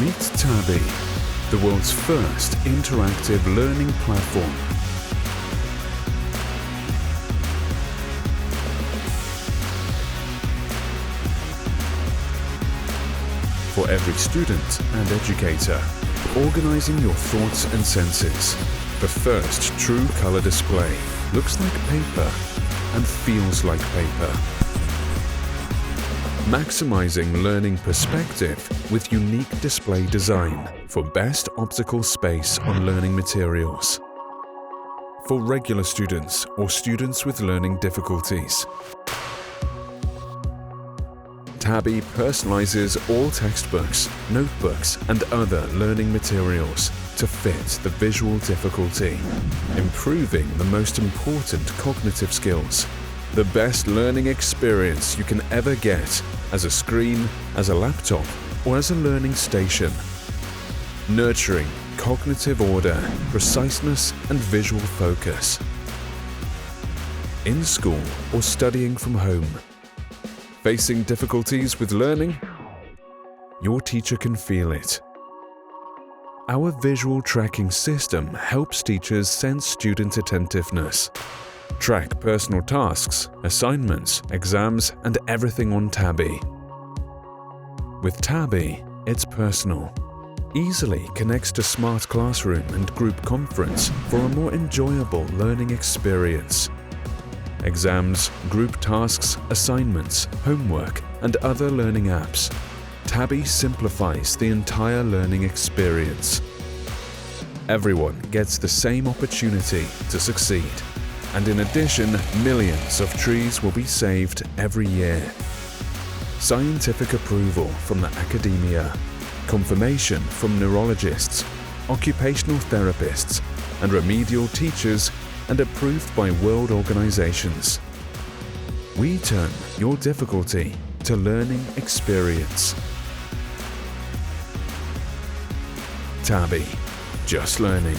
Meet Tabby, the world's first interactive learning platform. For every student and educator, organizing your thoughts and senses. The first true color display looks like paper and feels like paper. Maximizing learning perspective with unique display design for best optical space on learning materials. For regular students or students with learning difficulties. Tabby personalizes all textbooks, notebooks and other learning materials to fit the visual difficulty, improving the most important cognitive skills. The best learning experience you can ever get as a screen, as a laptop or as a learning station. Nurturing cognitive order, preciseness and visual focus. In school or studying from home. Facing difficulties with learning? Your teacher can feel it. Our visual tracking system helps teachers sense student attentiveness. Track personal tasks, assignments, exams, and everything on Tabby. With Tabby, it's personal. Easily connects to Smart Classroom and Group Conference for a more enjoyable learning experience. Exams, group tasks, assignments, homework, and other learning apps. Tabby simplifies the entire learning experience. Everyone gets the same opportunity to succeed. And in addition, millions of trees will be saved every year. Scientific approval from the academia, confirmation from neurologists, occupational therapists, and remedial teachers, and approved by world organizations. We turn your difficulty to learning experience. Tabby, just learning.